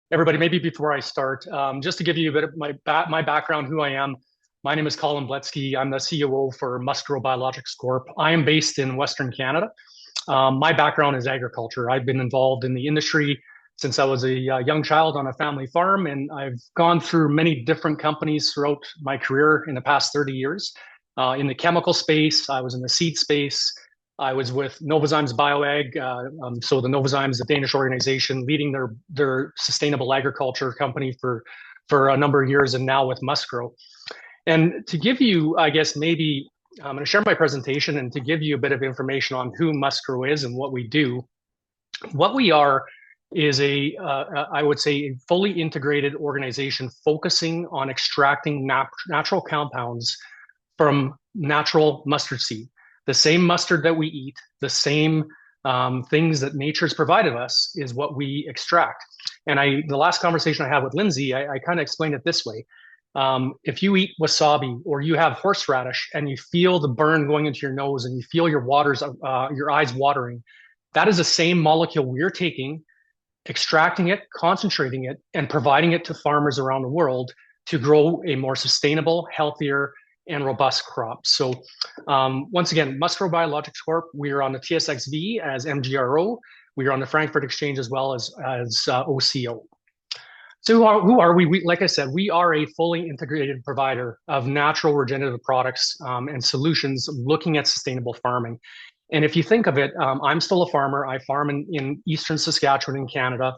Everybody, maybe before I start, just to give you a bit of my background, who I am. My name is Colin Bletsky. I'm the COO for MustGrow Biologics Corp. I am based in Western Canada. My background is agriculture. I've been involved in the industry since I was a young child on a family farm, and I've gone through many different companies throughout my career in the past 30 years. In the chemical space, I was in the seed space. I was with Novozymes Bioag. So the Novozymes, the Danish organization, leading their sustainable agriculture company for a number of years, and now with MustGrow. And to give you, I guess maybe I'm going to share my presentation and to give you a bit of information on who MustGrow is and what we do. What we are is I would say, a fully integrated organization focusing on extracting natural compounds from natural mustard seed. The same mustard that we eat, the same things that nature's provided us is what we extract. And the last conversation I had with Lindsay, I kind of explained it this way. If you eat wasabi or you have horseradish and you feel the burn going into your nose and you feel your eyes watering, that is the same molecule we're taking, extracting it, concentrating it, and providing it to farmers around the world to grow a more sustainable, healthier, and robust crops. So once again, MustGrow Biologics Corp, we are on the TSXV as MGRO. We are on the Frankfurt Exchange as well as OCO. So who are we? Like I said, we are a fully integrated provider of natural regenerative products and solutions looking at sustainable farming. And if you think of it, I'm still a farmer. I farm in Eastern Saskatchewan in Canada.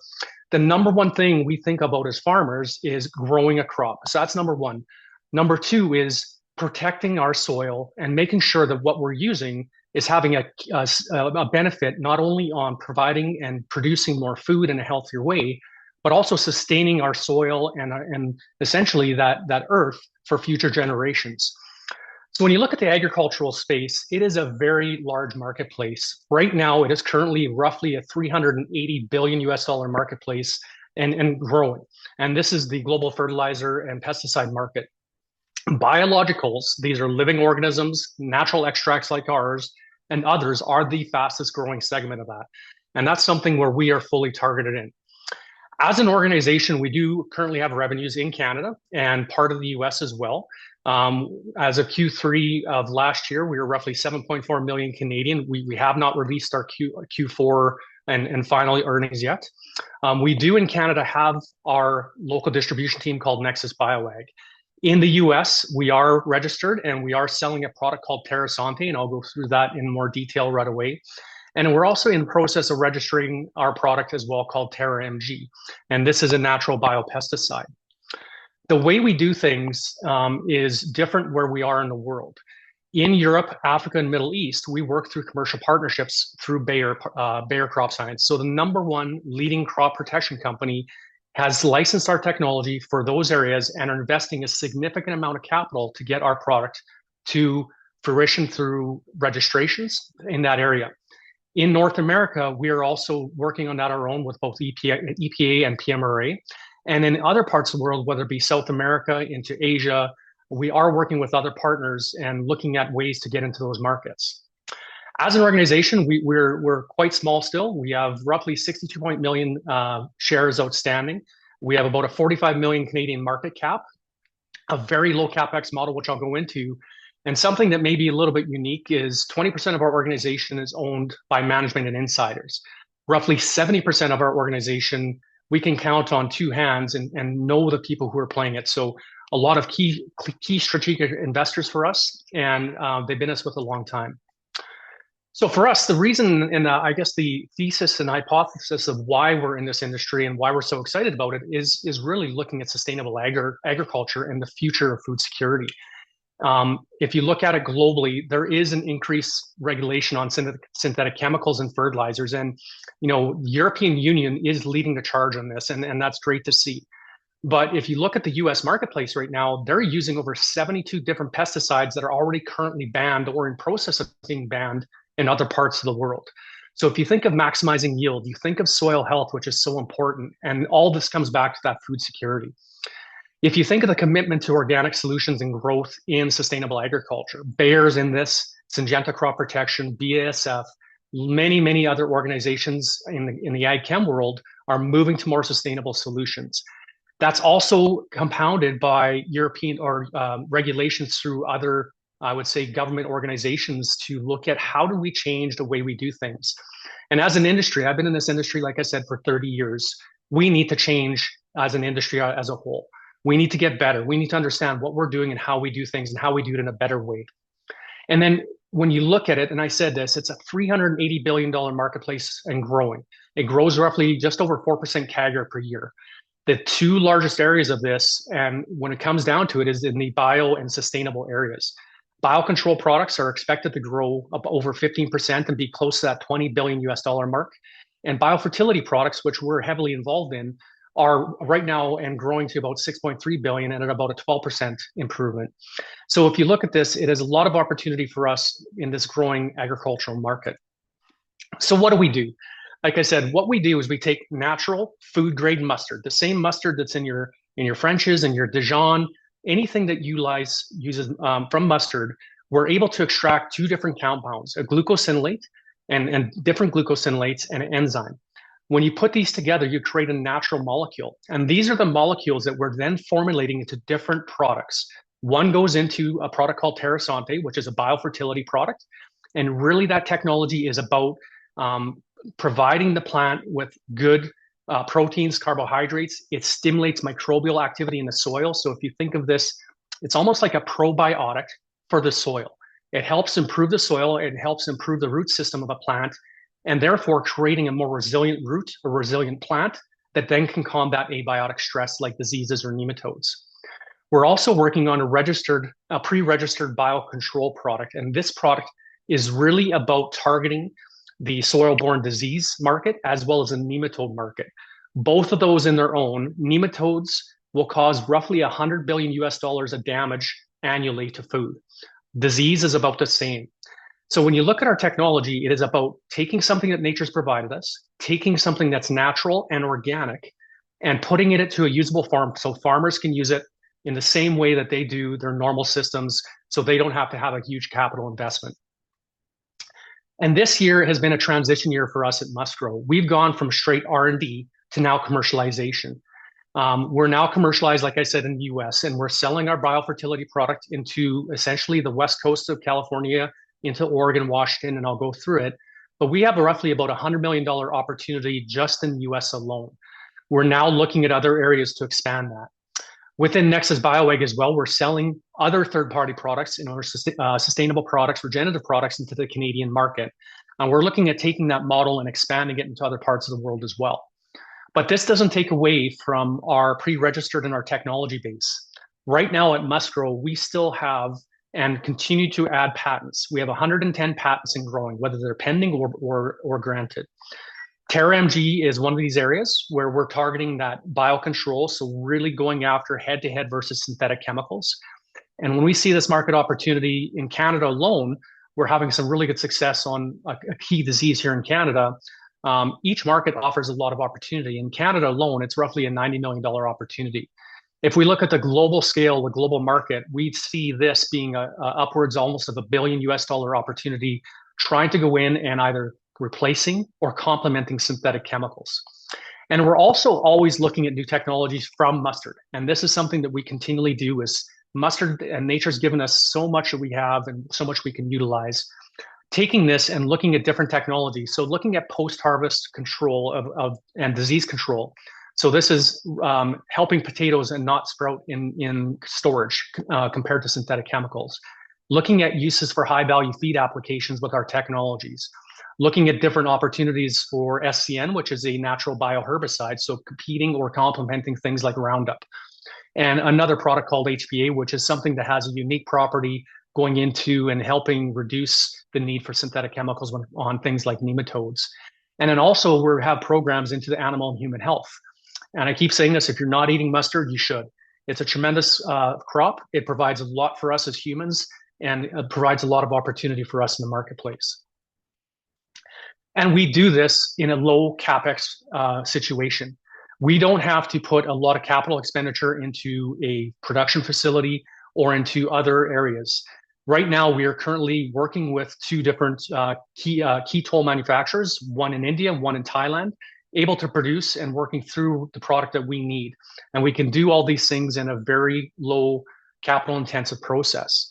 The number one thing we think about as farmers is growing a crop. So that's number one. Number two is protecting our soil and making sure that what we're using is having a benefit not only on providing and producing more food in a healthier way, but also sustaining our soil and essentially that earth for future generations. So when you look at the agricultural space, it is a very large marketplace. Right now, it is currently roughly a $380 billion US marketplace and growing. And this is the global fertilizer and pesticide market. Biologicals, these are living organisms, natural extracts like ours, and others are the fastest growing segment of that. And that's something where we are fully targeted in. As an organization, we do currently have revenues in Canada and part of the US as well. As of Q3 of last year, we were roughly 7.4 million Canadian. We have not released our Q4 and finally earnings yet. We do in Canada have our local distribution team called Nexus Bioag. In the US, we are registered and we are selling a product called Terasante, and I'll go through that in more detail right away. And we're also in the process of registering our product as well called Termg. And this is a natural biopesticide. The way we do things is different where we are in the world. In Europe, Africa, and Middle East, we work through commercial partnerships through Bayer Crop Science. So the number one leading crop protection company has licensed our technology for those areas and are investing a significant amount of capital to get our product to fruition through registrations in that area. In North America, we are also working on that our own with both EPA and PMRA. And in other parts of the world, whether it be South America into Asia, we are working with other partners and looking at ways to get into those markets. As an organization, we're quite small still. We have roughly 62 million shares outstanding. We have about a 45 million Canadian market cap, a very low capex model, which I'll go into. And something that may be a little bit unique is 20% of our organization is owned by management and insiders. Roughly 70% of our organization, we can count on two hands and know the people who are playing it. So a lot of key strategic investors for us, and they've been with us a long time. So for us, the reason and I guess the thesis and hypothesis of why we're in this industry and why we're so excited about it is really looking at sustainable agriculture and the future of food security. If you look at it globally, there is an increased regulation on synthetic chemicals and fertilizers. And, the European Union is leading the charge on this, and that's great to see. But if you look at the US marketplace right now, they're using over 72 different pesticides that are already currently banned or in process of being banned in other parts of the world. So if you think of maximizing yield, you think of soil health, which is so important, and all this comes back to that food security. If you think of the commitment to organic solutions and growth in sustainable agriculture, Bayer's in this, Syngenta Crop Protection, BASF, many other organizations in the ag chem world are moving to more sustainable solutions. That's also compounded by European or regulations through other, I would say, government organizations to look at how do we change the way we do things. And as an industry, I've been in this industry, like I said, for 30 years. We need to change as an industry as a whole. We need to get better. We need to understand what we're doing and how we do things and how we do it in a better way. And then when you look at it, and I said this, it's a $380 billion marketplace and growing. It grows roughly just over 4% CAGR per year. The two largest areas of this, and when it comes down to it, is in the bio and sustainable areas. Biocontrol products are expected to grow up over 15% and be close to that $20 billion US mark. And biofertility products, which we're heavily involved in, are right now and growing to about 6.3 billion and at about a 12% improvement. So if you look at this, it is a lot of opportunity for us in this growing agricultural market. So what do? Like I said, what we do is we take natural food grade mustard, the same mustard that's in your French's and your Dijon, anything that uses from mustard. We're able to extract two different compounds, a glucosinolate and different glucosinolates and an enzyme. When you put these together, you create a natural molecule. And these are the molecules that we're then formulating into different products. One goes into a product called Terasante, which is a biofertility product. And really that technology is about providing the plant with good proteins, carbohydrates. It stimulates microbial activity in the soil. So if you think of this, it's almost like a probiotic for the soil. It helps improve the soil. It helps improve the root system of a plant, and therefore creating a more resilient root, a resilient plant that then can combat abiotic stress like diseases or nematodes. We're also working on a pre-registered biocontrol product, and this product is really about targeting the soil-borne disease market as well as the nematode market. Both of those in their own, nematodes will cause roughly $100 billion US of damage annually to food. Disease is about the same. So when you look at our technology, it is about taking something that nature's provided us, taking something that's natural and organic, and putting it into a usable farm so farmers can use it in the same way that they do their normal systems, so they don't have to have a huge capital investment. And this year has been a transition year for us at MustGrow. We've gone from straight R&D to now commercialization. We're now commercialized, like I said, in the US, and we're selling our biofertility product into essentially the west coast of California, into Oregon, Washington, and I'll go through it. But we have roughly about $100 million opportunity just in the US alone. We're now looking at other areas to expand that. Within Nexus BioEgg as well, we're selling other third-party products, sustainable products, regenerative products into the Canadian market. And we're looking at taking that model and expanding it into other parts of the world as well. But this doesn't take away from our pre-registered and our technology base. Right now at MustGrow, we still have and continue to add patents. We have 110 patents and growing, whether they're pending or granted. Termg is one of these areas where we're targeting that biocontrol, so really going after head-to-head versus synthetic chemicals. And when we see this market opportunity in Canada alone, we're having some really good success on a key disease here in Canada. Each market offers a lot of opportunity. In Canada alone, it's roughly a $90 million opportunity. If we look at the global scale, the global market, we see this being upwards almost of $1 billion US opportunity, trying to go in and either replacing or complementing synthetic chemicals. And we're also always looking at new technologies from mustard. And this is something that we continually do is mustard, and nature's given us so much that we have and so much we can utilize. Taking this and looking at different technologies. So looking at post-harvest control and disease control. So this is helping potatoes and not sprout in storage compared to synthetic chemicals. Looking at uses for high-value feed applications with our technologies. Looking at different opportunities for SCN, which is a natural bioherbicide, so competing or complementing things like Roundup. And another product called HPA, which is something that has a unique property going into and helping reduce the need for synthetic chemicals on things like nematodes. And then also we have programs into the animal and human health. And I keep saying this, if you're not eating mustard, you should. It's a tremendous crop. It provides a lot for us as humans, and it provides a lot of opportunity for us in the marketplace. And we do this in a low CapEx situation. We don't have to put a lot of capital expenditure into a production facility or into other areas. Right now, we are currently working with two different key toll manufacturers, one in India, one in Thailand. able to produce and working through the product that we need. And we can do all these things in a very low capital intensive process.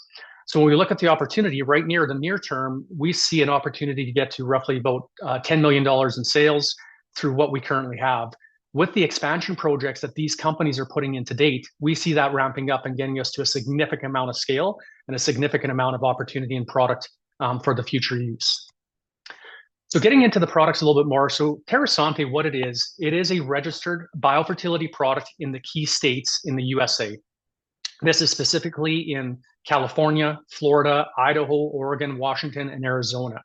So when we look at the opportunity right near the near term, we see an opportunity to get to roughly about $10 million in sales through what we currently have. With the expansion projects that these companies are putting in to date, we see that ramping up and getting us to a significant amount of scale and a significant amount of opportunity and product for the future use. So getting into the products a little bit more. So Terasante, what it is a registered biofertility product in the key states in the USA. This is specifically in California, Florida, Idaho, Oregon, Washington, and Arizona.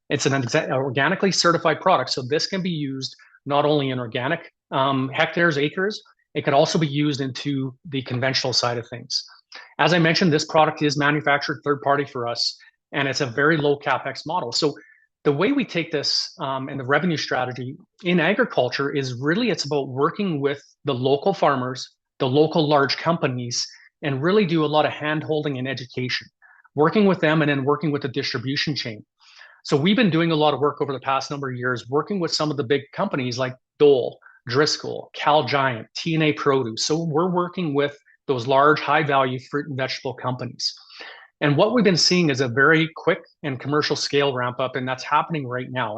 It's an organically certified product. So this can be used not only in organic hectares, acres, it could also be used into the conventional side of things. As I mentioned, this product is manufactured third party for us, and it's a very low CapEx model. So the way we take this and the revenue strategy in agriculture is really, it's about working with the local farmers, the local large companies, and really do a lot of hand-holding and education, working with them and then working with the distribution chain. So we've been doing a lot of work over the past number of years, working with some of the big companies like Dole, Driscoll, Cal Giant, TNA Produce. So we're working with those large, high-value fruit and vegetable companies. And what we've been seeing is a very quick and commercial scale ramp up, and that's happening right now.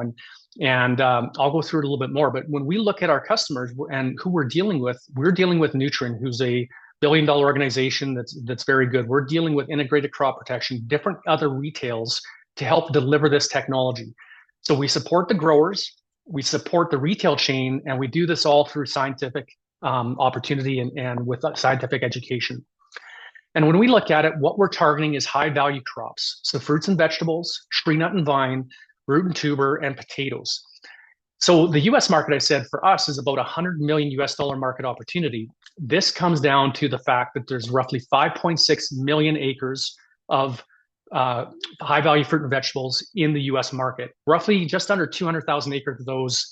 And I'll go through it a little bit more. But when we look at our customers and who we're dealing with Nutrien, who's a billion-dollar organization that's very good. We're dealing with integrated crop protection, different other retails to help deliver this technology. So we support the growers, we support the retail chain, and we do this all through scientific opportunity and with scientific education. And when we look at it, what we're targeting is high-value crops. So fruits and vegetables, tree nut and vine, root and tuber, and potatoes. So the US market, I said, for us is about $100 million market opportunity. This comes down to the fact that there's roughly 5.6 million acres of high-value fruit and vegetables in the US market. Roughly just under 200,000 acres of those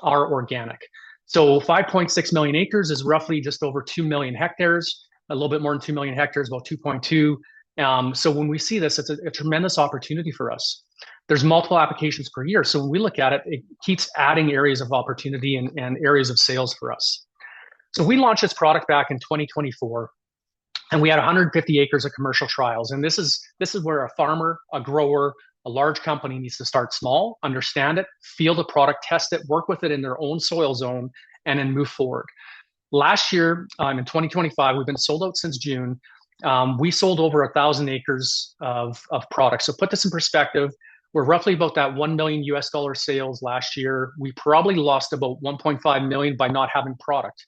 are organic. So 5.6 million acres is roughly just over 2 million hectares, a little bit more than 2 million hectares, about 2.2. So when we see this, it's a tremendous opportunity for us. There's multiple applications per year. So when we look at it, it keeps adding areas of opportunity and areas of sales for us. So we launched this product back in 2024, and we had 150 acres of commercial trials. And this is where a farmer, a grower, a large company needs to start small, understand it, feel the product, test it, work with it in their own soil zone, and then move forward. Last year, in 2025, we've been sold out since June. We sold over 1,000 acres of products. So put this in perspective, we're roughly about that $1 million sales last year. We probably lost about 1.5 million by not having product.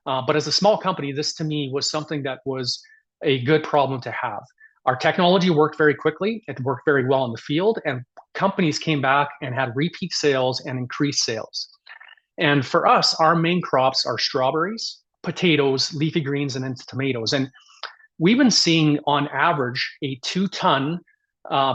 But as a small company, this to me was something that was a good problem to have. Our technology worked very quickly. It worked very well in the field, and companies came back and had repeat sales and increased sales. And for us, our main crops are strawberries, potatoes, leafy greens, and then tomatoes. And we've been seeing on average a 2 ton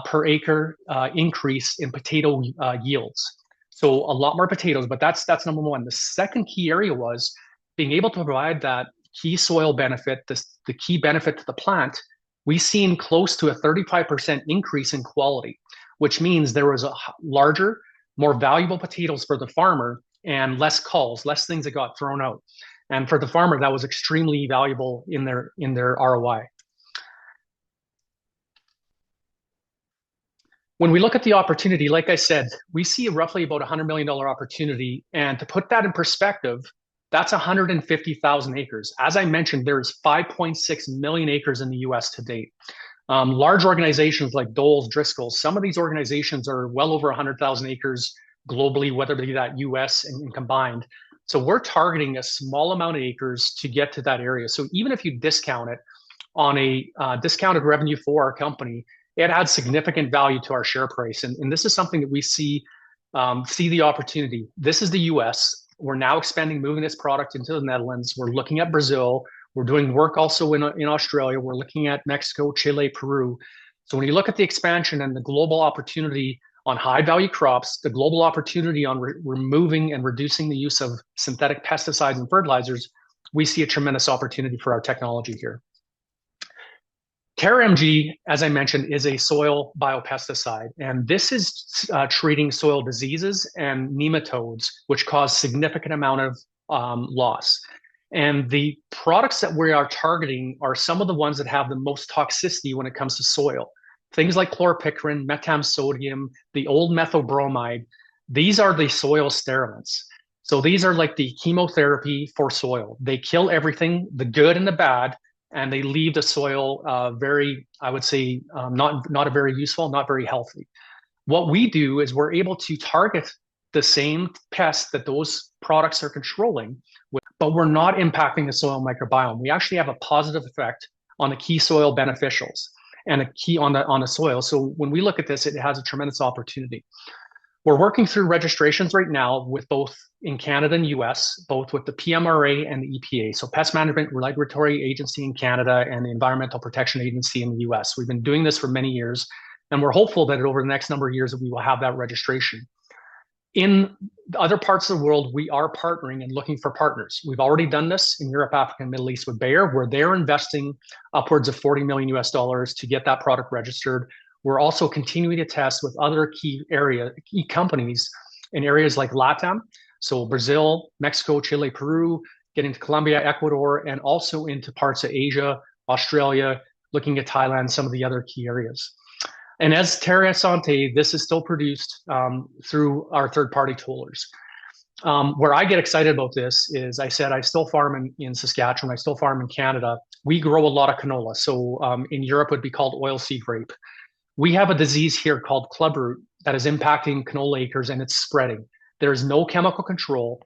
per acre increase in potato yields. So a lot more potatoes, but that's number one. The second key area was being able to provide that key soil benefit, the key benefit to the plant. We've seen close to a 35% increase in quality, which means there was a larger, more valuable potatoes for the farmer and less calls, less things that got thrown out. And for the farmer, that was extremely valuable in their ROI. When we look at the opportunity, like I said, we see roughly about $100 million opportunity. And to put that in perspective, that's 150,000 acres. As I mentioned, there's 5.6 million acres in the US to date. Large organizations like Dole's, Driscoll's, some of these organizations are well over 100,000 acres globally, whether it be that US and combined. So we're targeting a small amount of acres to get to that area. So even if you discount it on a discounted revenue for our company, it adds significant value to our share price. And this is something that we see the opportunity. This is the US. We're now expanding, moving this product into the Netherlands. We're looking at Brazil. We're doing work also in Australia. We're looking at Mexico, Chile, Peru. So when you look at the expansion and the global opportunity on high value crops, the global opportunity on removing and reducing the use of synthetic pesticides and fertilizers, we see a tremendous opportunity for our technology here. Termg, as I mentioned, is a soil biopesticide, and this is treating soil diseases and nematodes, which cause significant amount of loss. And the products that we are targeting are some of the ones that have the most toxicity when it comes to soil. Things like chlorpicrin, metam-sodium, the old methylbromide. These are the soil sterilants. So these are like the chemotherapy for soil. They kill everything, the good and the bad, and they leave the soil very, I would say, not a very useful, not very healthy. What we do is we're able to target the same pests that those products are controlling, but we're not impacting the soil microbiome. We actually have a positive effect on the key soil beneficials and a key on the soil. So when we look at this, it has a tremendous opportunity. We're working through registrations right now with both in Canada and US, both with the PMRA and the EPA. So Pest Management Regulatory Agency in Canada and the Environmental Protection Agency in the US. We've been doing this for many years, and we're hopeful that over the next number of years that we will have that registration. In other parts of the world, we are partnering and looking for partners. We've already done this in Europe, Africa, and Middle East with Bayer, where they're investing upwards of 40 million US dollars to get that product registered. We're also continuing to test with other key companies in areas like LATAM, so Brazil, Mexico, Chile, Peru, getting to Colombia, Ecuador, and also into parts of Asia, Australia, looking at Thailand, some of the other key areas. And as Terasante, this is still produced through our third-party tollers. Where I get excited about this is, I said I still farm in Saskatchewan, I still farm in Canada. We grow a lot of canola. So in Europe, it would be called oilseed rape. We have a disease here called clubroot that is impacting canola acres, and it's spreading. There's no chemical control.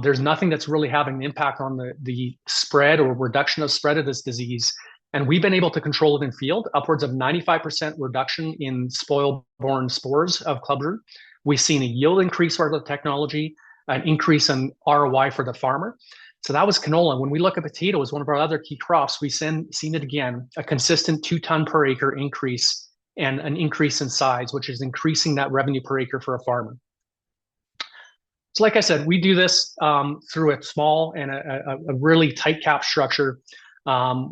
There's nothing that's really having an impact on the spread or reduction of spread of this disease. And we've been able to control it in field, upwards of 95% reduction in spoil-borne spores of clubroot. We've seen a yield increase for the technology, an increase in ROI for the farmer. So that was canola. When we look at potatoes, one of our other key crops, we've seen it again, a consistent 2 ton per acre increase and an increase in size, which is increasing that revenue per acre for a farmer. So like I said, we do this through a small and a really tight cap structure.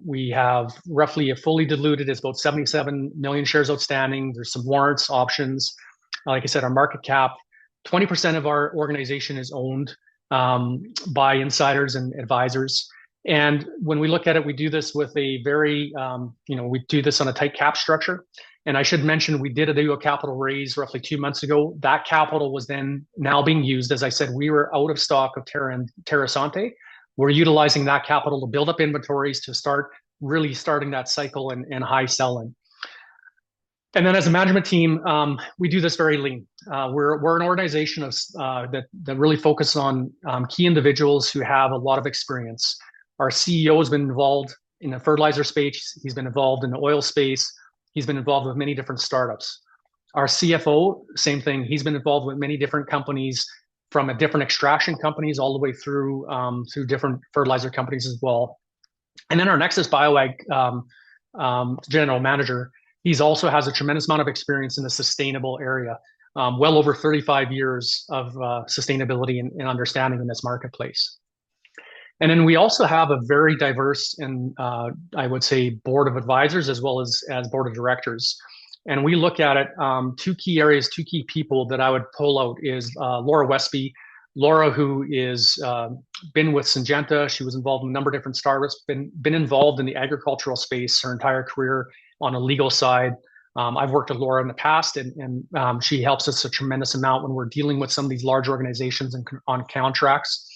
We have roughly a fully diluted is about 77 million shares outstanding. There's some warrants, options. Like I said, our market cap, 20% of our organization is owned by insiders and advisors. And when we look at it, we do this with a very, we do this on a tight cap structure. And I should mention, we did do a capital raise roughly 2 months ago. That capital was then now being used. As I said, we were out of stock of Terasante. We're utilizing that capital to build up inventories to start really starting that cycle and high selling. And then as a management team, we do this very lean. We're an organization that really focuses on key individuals who have a lot of experience. Our CEO has been involved in the fertilizer space. He's been involved in the oil space. He's been involved with many different startups. Our CFO, same thing. He's been involved with many different companies, from different extraction companies all the way through different fertilizer companies as well. And then our Nexus BioAg general manager, he also has a tremendous amount of experience in the sustainable area, well over 35 years of sustainability and understanding in this marketplace. And then we also have a very diverse and I would say board of advisors as well as board of directors. And we look at it, 2 key areas, 2 key people that I would pull out is Laura Westby. Laura, who is been with Syngenta. She was involved in a number of different startups, been involved in the agricultural space her entire career on a legal side. I've worked with Laura in the past, and she helps us a tremendous amount when we're dealing with some of these large organizations and on contracts.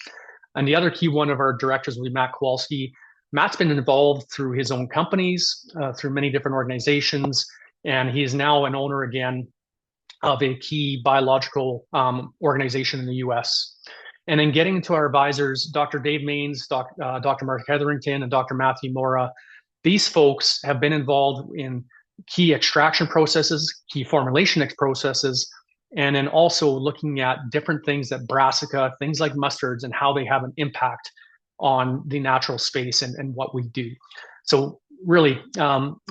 And the other key one of our directors will be Matt Kowalski. Matt's been involved through his own companies, through many different organizations, and he is now an owner again of a key biological organization in the US. And then getting into our advisors, Dr. Dave Maines, Dr. Mark Hetherington, and Dr. Matthew Mora. These folks have been involved in key extraction processes, key formulation processes, and then also looking at different things that brassica, things like mustards, and how they have an impact on the natural space and what we do. So really,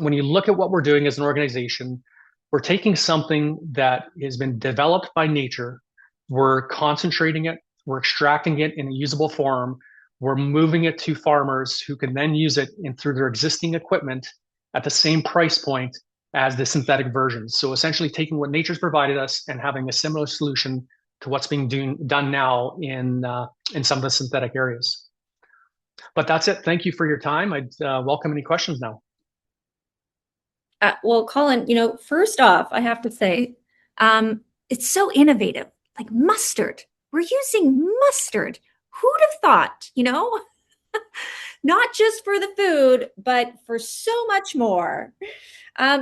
when you look at what we're doing as an organization, we're taking something that has been developed by nature, we're concentrating it, we're extracting it in a usable form, we're moving it to farmers who can then use it through their existing equipment at the same price point as the synthetic versions. So essentially taking what nature's provided us and having a similar solution to what's being done now in some of the synthetic areas. But that's it. Thank you for your time. I'd welcome any questions now. Well, Colin, first off, I have to say, it's so innovative. Like mustard. We're using mustard. Who'd have thought, not just for the food, but for so much more.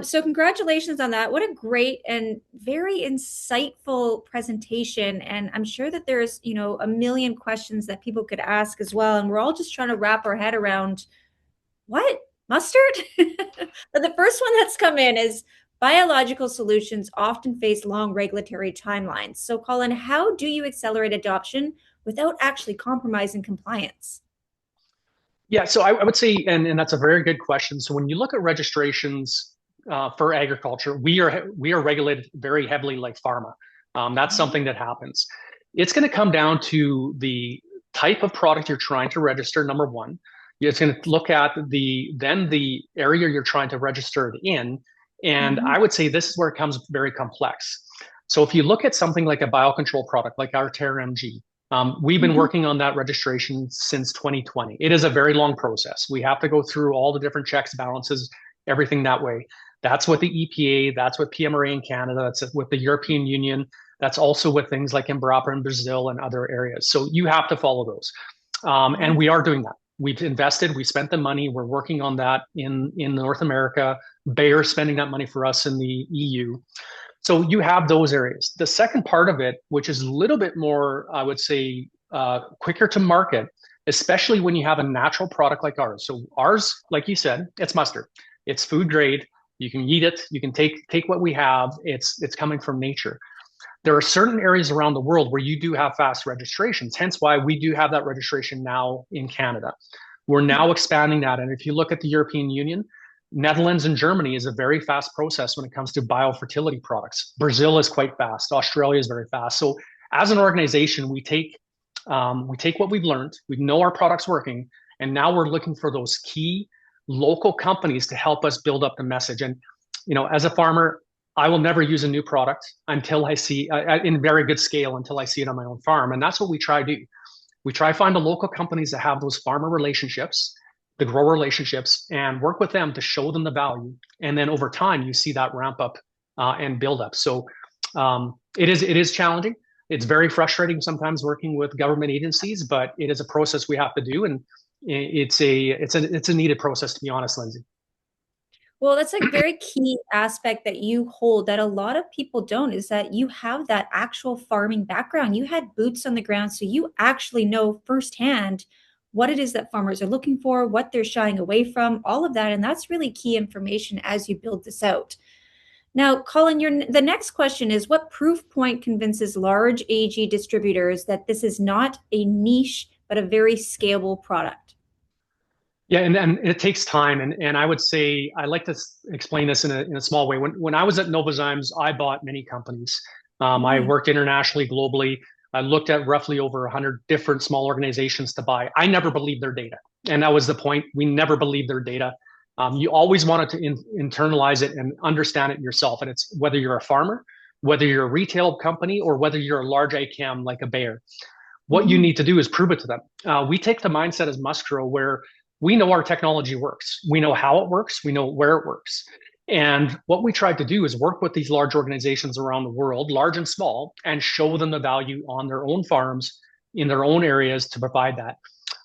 So congratulations on that. What a great and very insightful presentation. And I'm sure that there's, a million questions that people could ask as well. And we're all just trying to wrap our head around what? Mustard? But the first one that's come in is biological solutions often face long regulatory timelines. So Colin, how do you accelerate adoption without actually compromising compliance? Yeah, so I would say, and that's a very good question. So when you look at registrations for agriculture, we are regulated very heavily like pharma. That's something that happens. It's going to come down to the type of product you're trying to register, number one. It's going to look at the area you're trying to register it in. And I would say this is where it comes very complex. So if you look at something like a biocontrol product, like our Termg, we've been working on that registration since 2020. It is a very long process. We have to go through all the different checks, balances, everything that way. That's with the EPA, that's with PMRA in Canada, that's with the European Union, that's also with things like Embrapa in Brazil and other areas. So you have to follow those. And we are doing that. We've invested, we spent the money, we're working on that in North America. Bayer spending that money for us in the EU. So you have those areas. The second part of it, which is a little bit more, I would say, quicker to market, especially when you have a natural product like ours. So ours, like you said, it's mustard. It's food grade. You can eat it. You can take what we have. It's coming from nature. There are certain areas around the world where you do have fast registrations, hence why we do have that registration now in Canada. We're now expanding that. And if you look at the European Union, Netherlands and Germany is a very fast process when it comes to biofertility products. Brazil is quite fast. Australia is very fast. So as an organization, we take what we've learned. We know our product's working, and now we're looking for those key local companies to help us build up the message. And as a farmer, I will never use a new product until I see in very good scale until I see it on my own farm. And that's what we try to do. We try to find the local companies that have those farmer relationships, the grower relationships, and work with them to show them the value. And then over time, you see that ramp up and build up. So it is challenging. It's very frustrating sometimes working with government agencies, but it is a process we have to do, and it's a needed process, to be honest, Lindsay. Well, that's a very key aspect that you hold that a lot of people don't, is that you have that actual farming background. You had boots on the ground, so you actually know firsthand what it is that farmers are looking for, what they're shying away from, all of that. And that's really key information as you build this out. Now, Colin, the next question is, what proof point convinces large AG distributors that this is not a niche, but a very scalable product? Yeah, and it takes time. And I would say, I like to explain this in a small way. When I was at Novozymes, I bought many companies. I worked internationally, globally. I looked at roughly over 100 different small organizations to buy. I never believed their data. And that was the point. We never believed their data. You always wanted to internalize it and understand it yourself. And it's whether you're a farmer, whether you're a retail company, or whether you're a large ICAM like a Bayer. What you need to do is prove it to them. We take the mindset as MustGrow where we know our technology works. We know how it works. We know where it works. And what we tried to do is work with these large organizations around the world, large and small, and show them the value on their own farms, in their own areas to provide that.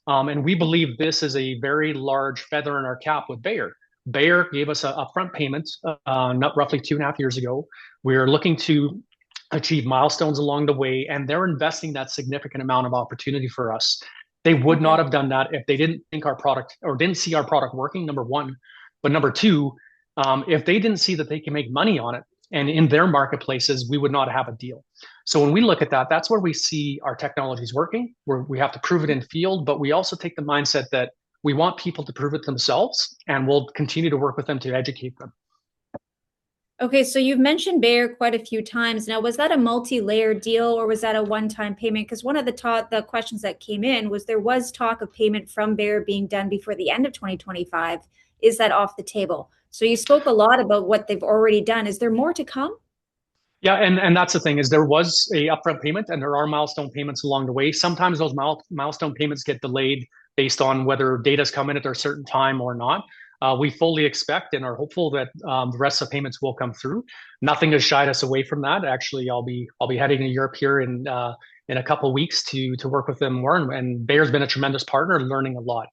And we believe this is a very large feather in our cap with Bayer. Bayer gave us a upfront payment not roughly 2.5 years ago. We're looking to achieve milestones along the way, and they're investing that significant amount of opportunity for us. They would not have done that if they didn't think our product or didn't see our product working, number one. But number two, if they didn't see that they can make money on it and in their marketplaces, we would not have a deal. So when we look at that, that's where we see our technologies working, where we have to prove it in field, but we also take the mindset that we want people to prove it themselves, and we'll continue to work with them to educate them. Okay, so you've mentioned Bayer quite a few times. Now, was that a multi-layered deal or was that a one-time payment? Because one of the questions that came in was there was talk of payment from Bayer being done before the end of 2025. is that off the table? So you spoke a lot about what they've already done. Is there more to come? Yeah, and that's the thing is there was a upfront payment and there are milestone payments along the way. Sometimes those milestone payments get delayed based on whether data's come in at a certain time or not. We fully expect and are hopeful that the rest of the payments will come through. Nothing has shied us away from that. Actually, I'll be heading to Europe here in a couple of weeks to work with them more. And Bayer's been a tremendous partner, learning a lot.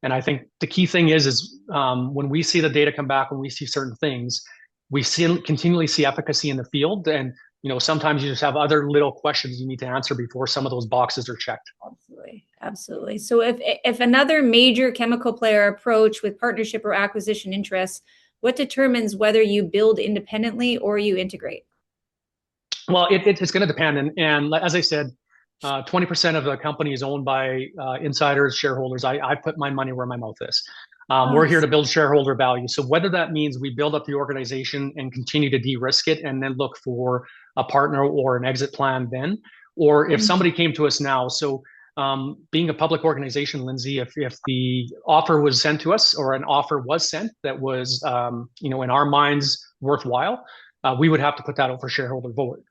And I think the key thing is when we see the data come back, when we see certain things, we continually see efficacy in the field, and sometimes you just have other little questions you need to answer before some of those boxes are checked. Absolutely, absolutely. So if another major chemical player approach with partnership or acquisition interests, what determines whether you build independently or you integrate? Well, it's going to depend, and as I said, 20% of the company is owned by insiders, shareholders. I put my money where my mouth is. We're here to build shareholder value. So whether that means we build up the organization and continue to de-risk it and then look for a partner or an exit plan then, or if somebody came to us now. So being a public organization, Lindsay, if the offer was sent to us or an offer was sent that was, in our minds worthwhile, we would have to put that out for shareholder vote.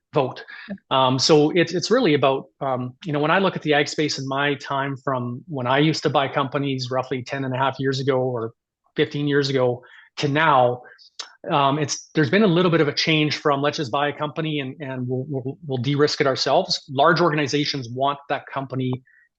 So it's really about, when I look at the ag space in my time from when I used to buy companies roughly 10 and a half years ago or 15 years ago to now, there's been a little bit of a change from let's just buy a company and we'll de-risk it ourselves. Large organizations want that company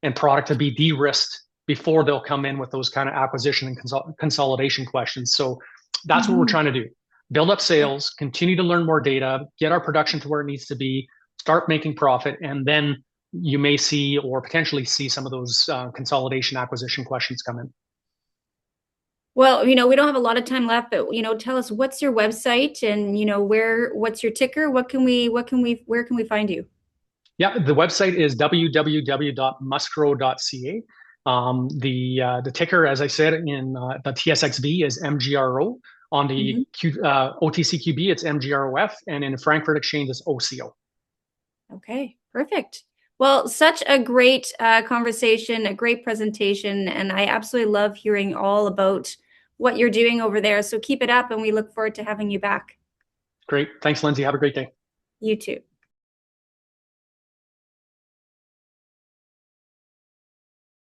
and product to be de-risked before they'll come in with those kind of acquisition and consolidation questions. So that's what we're trying to do. Build up sales, continue to learn more data, get our production to where it needs to be, start making profit, and then you may see or potentially see some of those consolidation acquisition questions come in. Well, we don't have a lot of time left, but tell us what's your website and what's your ticker? Where can we find you? Yeah, the website is www.mustgrow.ca. The ticker, as I said, in the TSXV is MGRO. On the OTCQB, it's MGROF, and in the Frankfurt Exchange, it's OCO. Okay, perfect. Well, such a great conversation, a great presentation, and I absolutely love hearing all about what you're doing over there. So keep it up, and we look forward to having you back. Great. Thanks, Lindsay. Have a great day. You too.